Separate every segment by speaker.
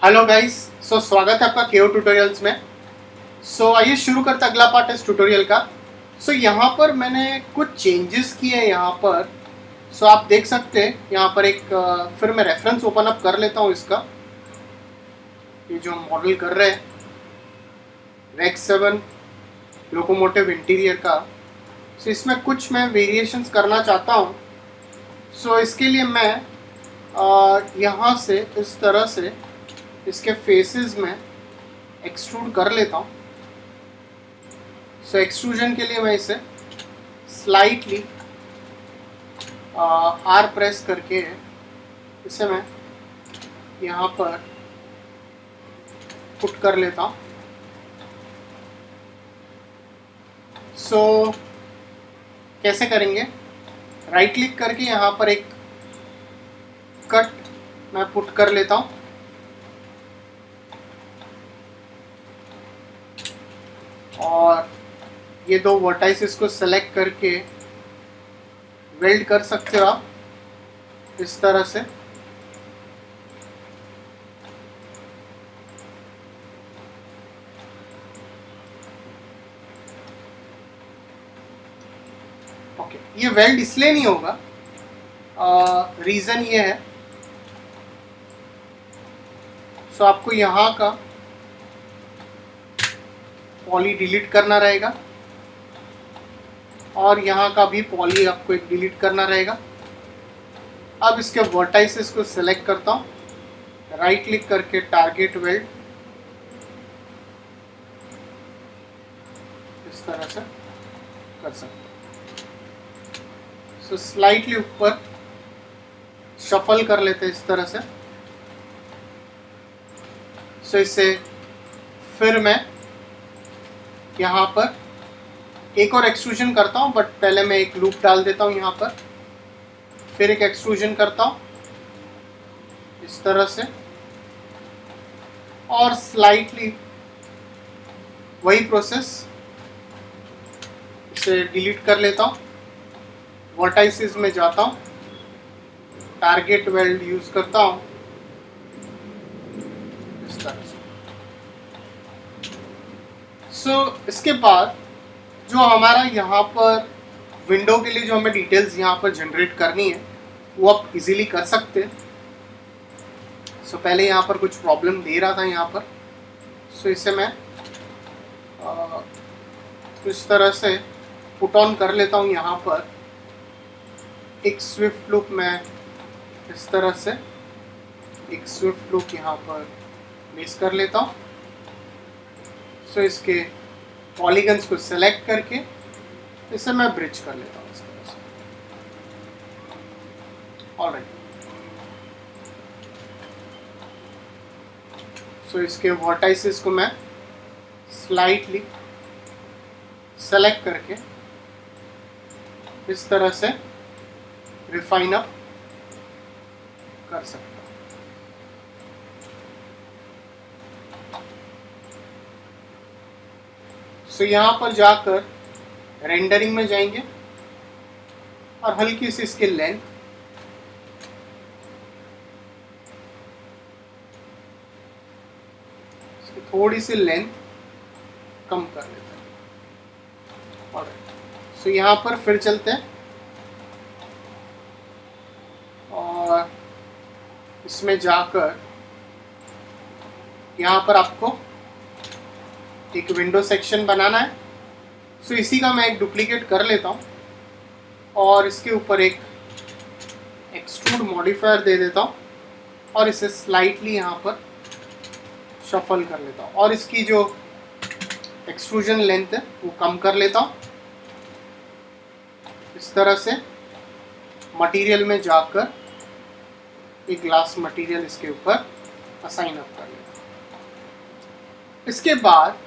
Speaker 1: Hello guys. स्वागत है आपका केओ ट्यूटोरियल्स में। आइए शुरू करते हैं अगला पार्ट इस ट्यूटोरियल का। यहाँ पर मैंने कुछ चेंजेस किए हैं यहाँ पर। आप देख सकते हैं यहाँ पर एक फिर मैं रेफरेंस ओपन अप कर लेता हूँ इसका। ये जो मॉडल कर रहे हैं रेक्स 7 लोकोमोटिव इंटीरियर का। इसमें कुछ मैं वेरिएशंस करना चाहता हूँ। इसके लिए मैं यहाँ से इस तरह से इसके फेसेस में एक्सट्रूड कर लेता हूँ। एक्सट्रूजन के लिए मैं इसे स्लाइटली आर प्रेस करके इसे मैं यहाँ पर पुट कर लेता हूँ। कैसे करेंगे? राइट क्लिक करके यहाँ पर एक कट मैं पुट कर लेता हूँ और ये दो वर्टाइसेस को सेलेक्ट करके वेल्ड कर सकते हो आप इस तरह से। ओके, ये वेल्ड इसलिए नहीं होगा, रीज़न ये है आपको यहाँ का पॉली डिलीट करना रहेगा और यहाँ का भी पॉली आपको एक डिलीट करना रहेगा। अब इसके वर्टाइसेस को सिलेक्ट करता हूँ, राइट क्लिक करके टारगेट वेल्ड इस तरह से कर सकते हैं। स्लाइटली ऊपर शफल कर लेते हैं इस तरह से। इसे फिर मैं यहाँ पर एक और एक्सट्रूजन करता हूँ, बट पहले मैं एक लूप डाल देता हूँ यहाँ पर। फिर एक एक्सट्रूजन करता हूँ इस तरह से और स्लाइटली वही प्रोसेस इसे डिलीट कर लेता हूँ। वर्टाइसेस में जाता हूँ, टारगेट वेल्ड यूज करता हूँ इस तरह से। इसके बाद जो हमारा यहाँ पर विंडो के लिए जो हमें डिटेल्स यहाँ पर जनरेट करनी है वो आप इजीली कर सकते हैं। पहले यहाँ पर कुछ प्रॉब्लम दे रहा था यहाँ पर। इसे मैं इस तरह से पुट ऑन कर लेता हूँ। यहाँ पर एक स्विफ्ट लूप मैं इस तरह से एक स्विफ्ट लूप यहाँ पर प्लेस कर लेता हूँ। इसके पॉलीगन्स को सेलेक्ट करके इसे मैं ब्रिज कर लेता हूँ इस तरह से। ऑलराइट, इसके वर्टाइसेस को मैं स्लाइटली सेलेक्ट करके इस तरह से रिफाइन अप कर सकता हूँ। यहाँ पर जाकर रेंडरिंग में जाएंगे और हल्की सी इसकी लेंथ थोड़ी सी लेंथ कम कर लेते हैं। और यहाँ पर फिर चलते हैं और इसमें जाकर यहाँ पर आपको एक विंडो सेक्शन बनाना है। इसी का मैं एक डुप्लीकेट कर लेता हूँ और इसके ऊपर एक एक्सट्रूड मॉडिफायर दे देता हूँ और इसे स्लाइटली यहाँ पर शफल कर लेता हूँ और इसकी जो एक्सट्रूजन लेंथ है वो कम कर लेता हूँ। इस तरह से मटेरियल में जाकर एक ग्लास मटेरियल इसके ऊपर असाइन अप कर लेता हूँ। इसके बाद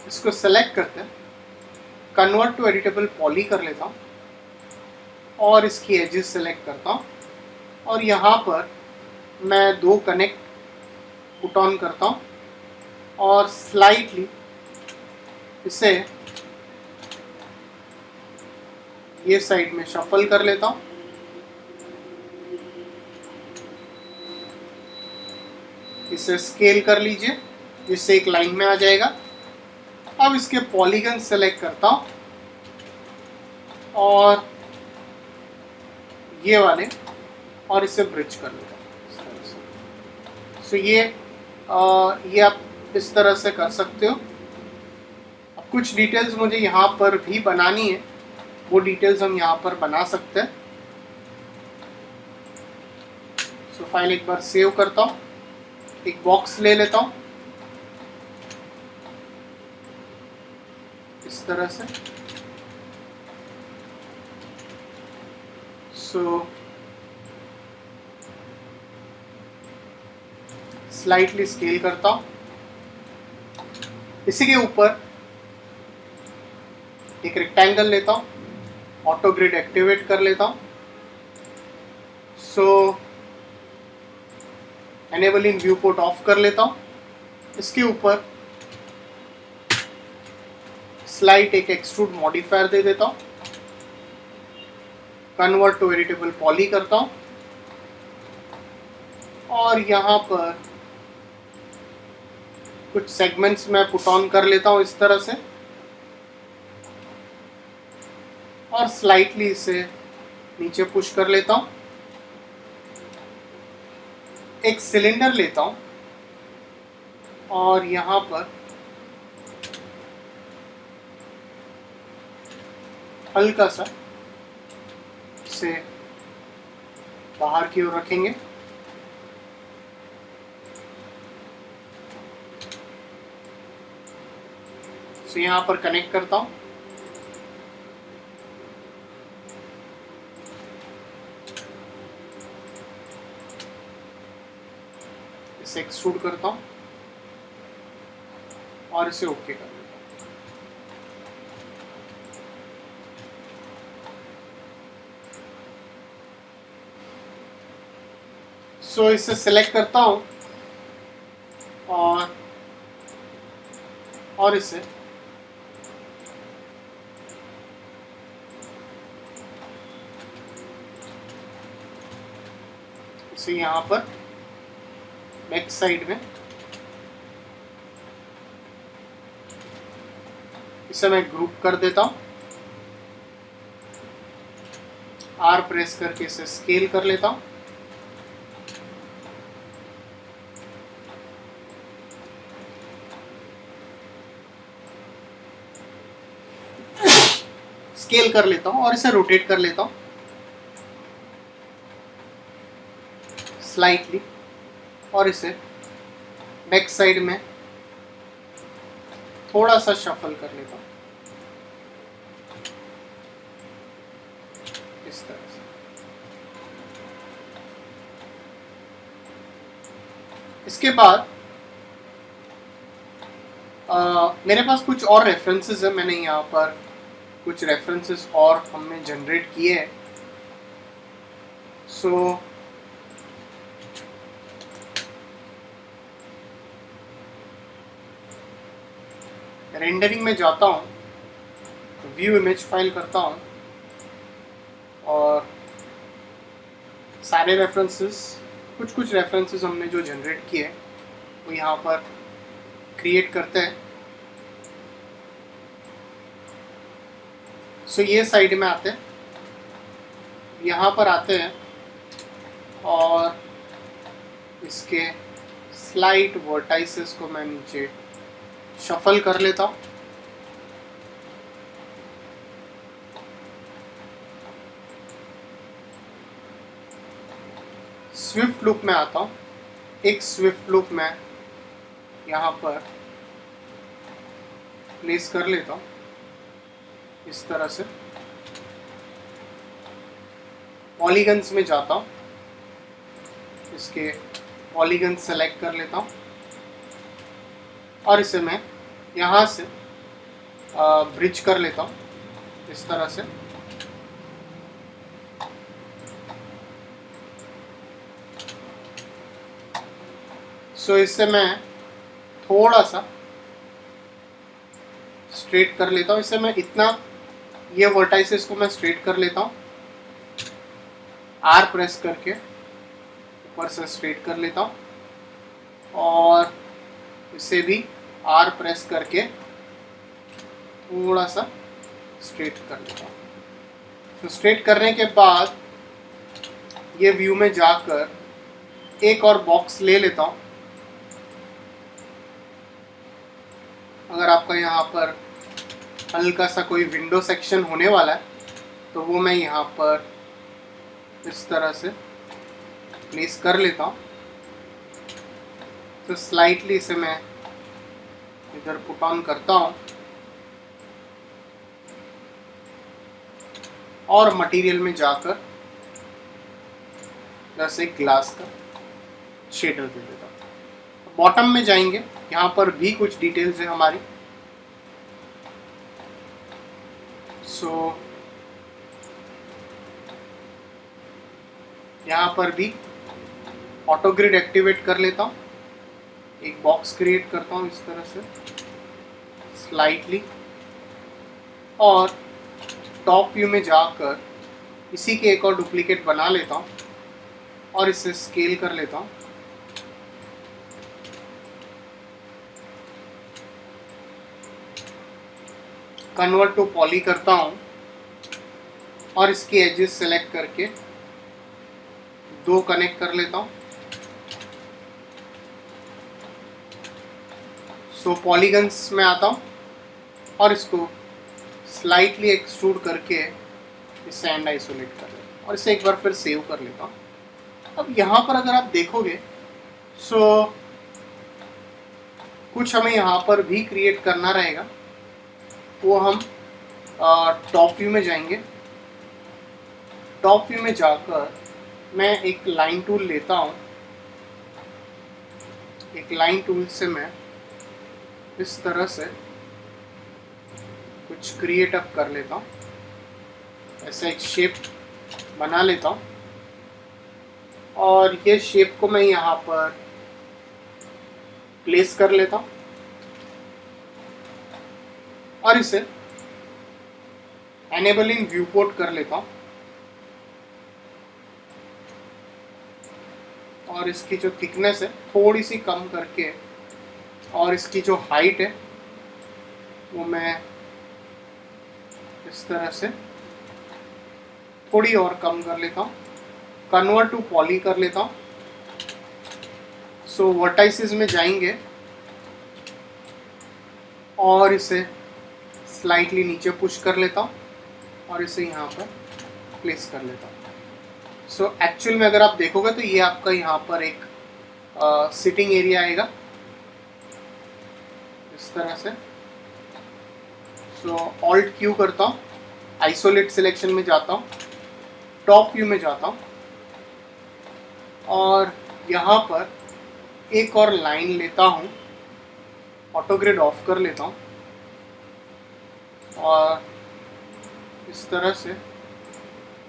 Speaker 1: इसको सेलेक्ट करते हैं, कन्वर्ट टू एडिटेबल पॉली कर लेता हूँ और इसकी एजेस सेलेक्ट करता हूँ और यहाँ पर मैं दो कनेक्ट पुट ऑन करता हूँ और स्लाइटली इसे ये साइड में शफल कर लेता हूँ इसे स्केल कर लीजिए जिससे एक लाइन में आ जाएगा। अब इसके पॉलीगन सेलेक्ट करता हूँ और ये वाले, और इसे ब्रिज कर लेता हूँ इस तरह से। सो ये आप इस तरह से कर सकते हो। अब कुछ डिटेल्स मुझे यहाँ पर भी बनानी है, वो डिटेल्स हम यहाँ पर बना सकते हैं। सो फाइल एक बार सेव करता हूँ, एक बॉक्स ले लेता हूँ इस तरह से। सो स्लाइटली स्केल करता हूँ। इसी के ऊपर एक रेक्टेंगल लेता हूँ, ऑटो ग्रिड एक्टिवेट कर लेता हूँ। So enable in viewport off कर लेता हूँ। इसके ऊपर स्लाइट एक एक्सट्रूड मॉडिफायर दे देता हूँ, कन्वर्ट टू वेरिएबल पॉली करता हूँ और यहाँ पर कुछ सेगमेंट्स मैं पुट ऑन कर लेता हूँ इस तरह से, और स्लाइटली इसे नीचे पुश कर लेता हूँ। एक सिलेंडर लेता हूँ और यहाँ पर हल्का सा इसे बाहर की ओर रखेंगे। तो यहाँ पर कनेक्ट करता हूँ। इसे एक्सट्रूड करता हूँ और इसे ओके कर देता हूँ। सो इसे सिलेक्ट करता हूँ और इसे यहाँ पर बैक साइड में इसे मैं ग्रुप कर देता हूँ। आर प्रेस करके इसे स्केल कर लेता हूँ। स्केल कर लेता हूँ और इसे रोटेट कर लेता हूँ स्लाइटली, और इसे बैक साइड में थोड़ा सा शफल कर लेता हूँ इस तरह से। इसके बाद मेरे पास कुछ और रेफरेंसेस है। मैंने यहाँ पर कुछ रेफरेंसेस और हमने जनरेट किए हैं। सो रेंडरिंग में जाता हूँ, व्यू इमेज फाइल करता हूँ और सारे रेफरेंसेस, कुछ रेफरेंसेस हमने जो जनरेट किए वो यहाँ पर क्रिएट करते हैं। सो ये साइड में आते हैं, यहाँ पर आते हैं और इसके स्लाइट वर्टाइसेस को मैं नीचे शफल कर लेता हूँ। स्विफ्ट लूप में आता हूँ। एक स्विफ्ट लूप मैं यहाँ पर प्लेस कर लेता हूँ इस तरह से। पॉलीगन्स में जाता हूँ, इसके पॉलीगन सेलेक्ट कर लेता हूँ और इसे मैं यहाँ से ब्रिज कर लेता हूँ इस तरह से। सो इससे मैं थोड़ा सा स्ट्रेट कर लेता हूँ। इससे मैं इतना, ये वर्टाइसेस को मैं स्ट्रेट कर लेता हूँ, आर प्रेस करके ऊपर से स्ट्रेट कर लेता हूँ और इसे भी R प्रेस करके थोड़ा सा स्ट्रेट कर लेता हूँ। तो स्ट्रेट करने के बाद ये व्यू में जाकर एक और बॉक्स ले लेता हूँ। अगर आपका यहाँ पर हल्का सा कोई विंडो सेक्शन होने वाला है तो वो मैं यहाँ पर इस तरह से प्लेस कर लेता हूँ। तो स्लाइटली इसे मैं इधर पुट ऑन करता हूँ और मटेरियल में जाकर बस एक ग्लास का शेडर दे देता हूँ। बॉटम में जाएंगे, यहाँ पर भी कुछ डिटेल्स है हमारी। सो यहाँ पर भी ऑटो ग्रिड एक्टिवेट कर लेता हूँ। एक बॉक्स क्रिएट करता हूँ इस तरह से स्लाइटली और टॉप व्यू में जाकर इसी के एक और डुप्लीकेट बना लेता हूँ और इसे स्केल कर लेता हूँ। कन्वर्ट टू पॉली करता हूँ और इसकी एजेस सेलेक्ट करके दो कनेक्ट कर लेता हूँ। सो पॉलीगन्स में आता हूँ और इसको स्लाइटली एक्सट्रूड करके इसे एंड आइसोलेट कर लेता हूँ और इसे एक बार फिर सेव कर लेता हूँ। अब यहाँ पर अगर आप देखोगे सो कुछ हमें यहाँ पर भी क्रिएट करना रहेगा। वो हम टॉप व्यू में जाएंगे। टॉप व्यू में जाकर मैं एक लाइन टूल लेता हूँ। एक लाइन टूल से मैं इस तरह से कुछ क्रिएट अप कर लेता हूँ। ऐसा एक शेप बना लेता हूँ और ये शेप को मैं यहाँ पर प्लेस कर लेता हूँ और इसे एनेबलिंग व्यू पोर्ट कर लेता हूँ और इसकी जो थिकनेस है थोड़ी सी कम करके और इसकी जो हाइट है वो मैं इस तरह से थोड़ी और कम कर लेता हूँ। कन्वर्ट टू पॉली कर लेता हूँ। सो वर्टाइसेस में जाएंगे और इसे स्लाइटली नीचे पुश कर लेता हूँ और इसे यहाँ पर प्लेस कर लेता हूँ। सो एक्चुअल में अगर आप देखोगे तो ये आपका यहाँ पर एक सिटिंग एरिया आएगा इस तरह से। सो ऑल्ट क्यू करता हूँ, आइसोलेट सिलेक्शन में जाता हूँ, टॉप व्यू में जाता हूँ और यहाँ पर एक और लाइन लेता हूँ, ऑटो ग्रिड ऑफ कर लेता हूँ और इस तरह से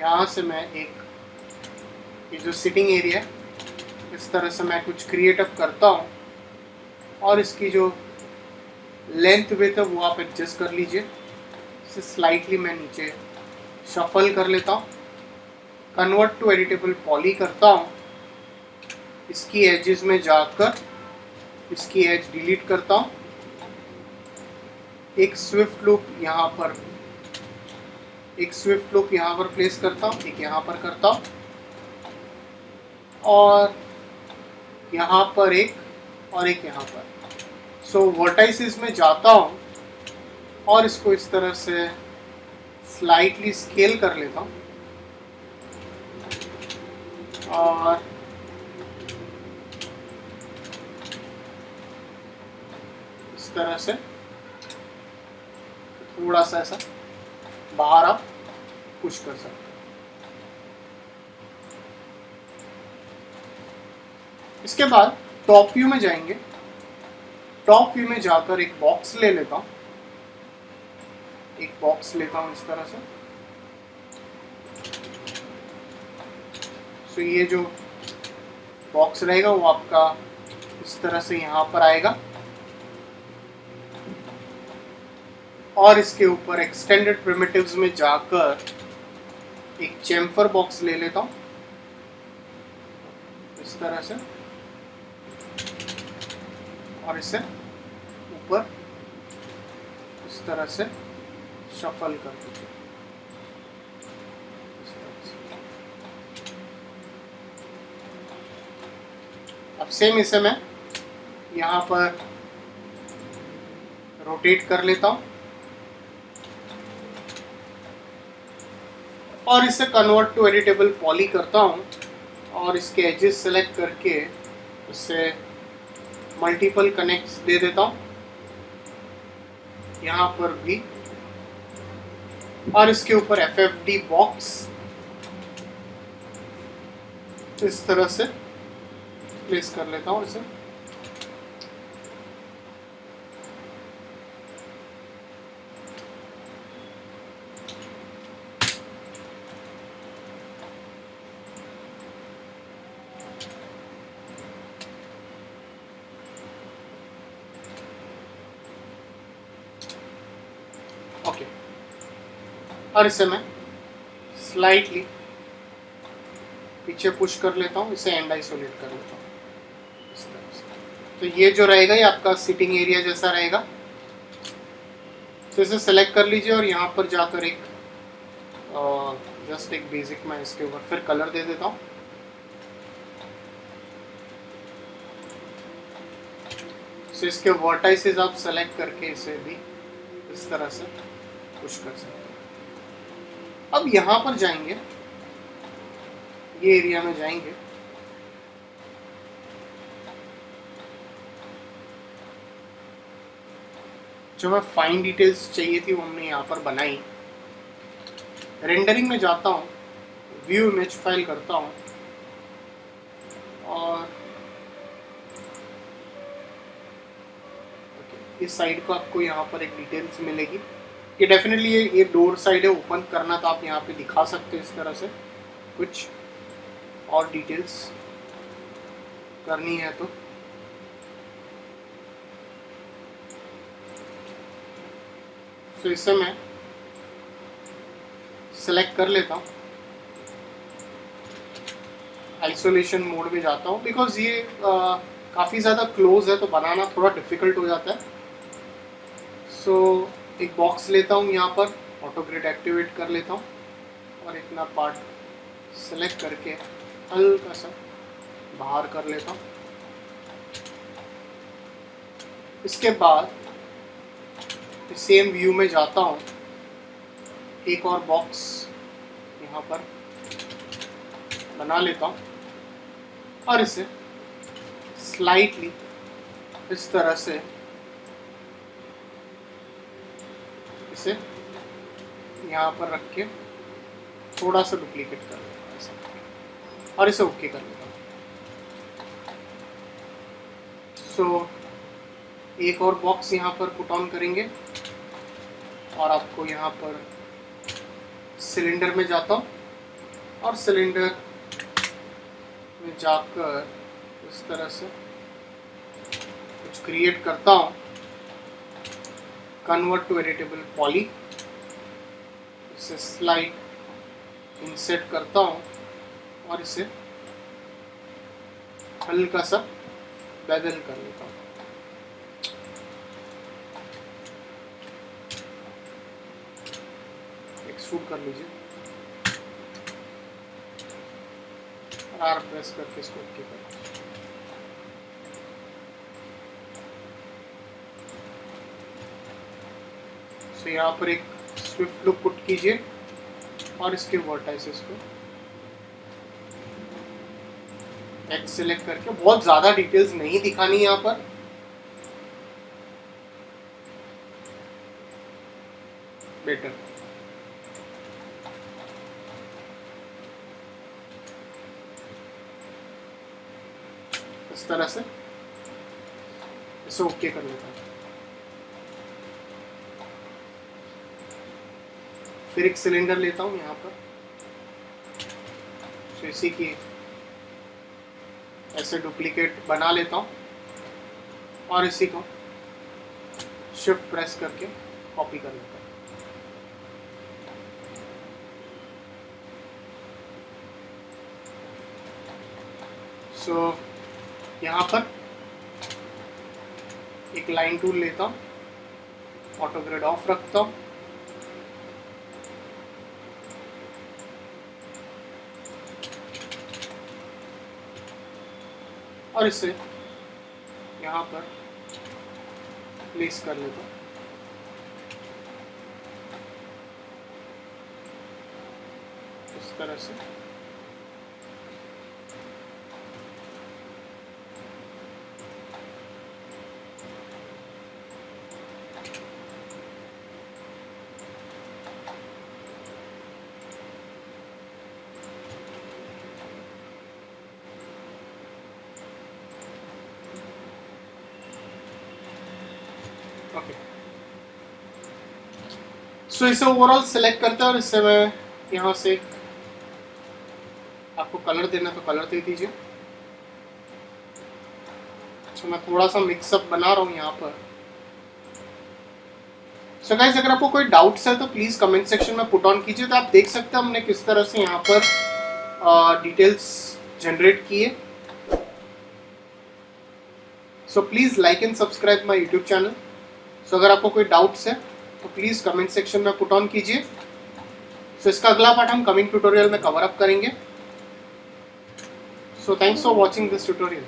Speaker 1: यहाँ से मैं एक ये जो सिटिंग एरिया है इस तरह से मैं कुछ क्रिएट अप करता हूँ और इसकी जो लेंथ विड्थ है वो आप एडजस्ट कर लीजिए। इसे स्लाइटली मैं नीचे शफल कर लेता हूँ। कन्वर्ट टू एडिटेबल पॉली करता हूँ। इसकी एजेस में जाकर इसकी एज डिलीट करता हूँ। एक स्विफ्ट लूप यहाँ पर प्लेस करता हूँ, एक यहाँ पर करता हूँ और यहाँ पर एक और एक यहाँ पर। सो वर्टाइसेस में जाता हूँ और इसको इस तरह से स्लाइटली स्केल कर लेता हूँ और इस तरह से थोड़ा सा ऐसा बाहर आप पुश कर सकते हैं। इसके बाद टॉप व्यू में जाएंगे। टॉप व्यू में जाकर एक बॉक्स ले लेता हूँ, इस तरह से। सो ये जो बॉक्स रहेगा वो आपका इस तरह से यहाँ पर आएगा और इसके ऊपर एक्सटेंडेड प्रिमिटिव्स में जाकर एक चेम्फर बॉक्स ले लेता हूँ इस तरह से और इसे ऊपर इस तरह से शफल कर दीजिए। अब सेम इसे मैं यहाँ पर रोटेट कर लेता हूँ और इसे कन्वर्ट टू एडिटेबल पॉली करता हूँ और इसके एजेस सेलेक्ट करके इससे मल्टीपल कनेक्ट्स दे देता हूँ यहाँ पर भी, और इसके ऊपर FFD बॉक्स इस तरह से प्लेस कर लेता हूँ इसे। ओके, और इसे मैं स्लाइटली पीछे पुश कर लेता हूँ, इसे एंड आइसोलेट कर लेता हूँ इस तरह से। तो ये जो रहेगा ये आपका सिटिंग एरिया जैसा रहेगा। तो इसे सेलेक्ट कर लीजिए और यहाँ पर जाकर एक जस्ट एक बेसिक मैं इसके ऊपर फिर कलर दे देता हूँ। तो इसके वर्टाइसेस आप सेलेक्ट करके इसे भी इस तरह से पुश कर सकते हैं। अब यहाँ पर जाएंगे, ये एरिया में जाएंगे, जो मैं फाइन डिटेल्स चाहिए थी वो हमने यहाँ पर बनाई। रेंडरिंग में जाता हूँ, व्यू इमेज फाइल करता हूँ और इस साइड को आपको यहाँ पर एक डिटेल्स मिलेगी। ये डेफिनेटली ये डोर साइड है, ओपन करना तो आप यहाँ पे दिखा सकते हैं इस तरह से। कुछ और डिटेल्स करनी है तो इसे मैं सेलेक्ट कर लेता हूँ, आइसोलेशन मोड में जाता हूँ बिकॉज ये काफ़ी ज़्यादा क्लोज है तो बनाना थोड़ा डिफ़िकल्ट हो जाता है। सो एक बॉक्स लेता हूँ, यहाँ पर ऑटो ग्रिड एक्टिवेट कर लेता हूँ और इतना पार्ट सेलेक्ट करके हल्का सा बाहर कर लेता हूँ। इसके बाद सेम व्यू में जाता हूँ, एक और बॉक्स यहाँ पर बना लेता हूँ और इसे स्लाइटली इस तरह से इसे यहाँ पर रख के थोड़ा सा डुप्लीकेट कर लेता हूँ ऐसा और इसे ओके कर लेता हूँ। सो एक और बॉक्स यहाँ पर पुट ऑन करेंगे और आपको यहाँ पर सिलेंडर में जाता हूँ और सिलेंडर में जाकर इस तरह से कुछ क्रिएट करता हूँ, कन्वर्ट टू एडिटेबल पॉली, इसे स्लाइड इंसर्ट करता हूँ और इसे हल्का सा बेदल कर लेता हूँ। एक्सट्रूड कर लीजिए और आर प्रेस करके इसको ओके कर लीजिए। तो यहाँ पर एक स्विफ्ट लुक पुट कीजिए और इसके वर्टाइसेस को एक्स सेलेक्ट करके, बहुत ज़्यादा डिटेल्स नहीं दिखानी यहाँ पर, बेटर। इस तरह से इसे ओके कर लेता हूँ। फिर एक सिलेंडर लेता हूँ यहाँ पर, तो इसी की ऐसे डुप्लीकेट बना लेता हूँ और इसी को शिफ्ट प्रेस करके कॉपी कर लेता हूँ। सो यहाँ पर एक लाइन टूल लेता हूँ, ऑटो ग्रिड ऑफ रखता हूँ, और इसे यहाँ पर प्लेस कर लेता हूँ। इस तरह से ओके। सो इसे ओवरऑल सेलेक्ट करते हैं और इससे मैं यहाँ से आपको कलर देना तो कलर दे दीजिए। अच्छा, मैं थोड़ा सा मिक्सअप बना रहा हूँ यहाँ पर। सो गाइस, अगर आपको कोई डाउट्स है तो प्लीज़ कमेंट सेक्शन में पुट ऑन कीजिए। तो आप देख सकते हैं हमने किस तरह से यहाँ पर डिटेल्स जनरेट किए। So please like and subscribe my YouTube channel. So अगर आपको कोई डाउट्स है तो प्लीज़ कमेंट सेक्शन में पुट ऑन कीजिए। सो इसका अगला पार्ट हम कमिंग ट्यूटोरियल में कवर अप करेंगे। So thanks for watching this tutorial.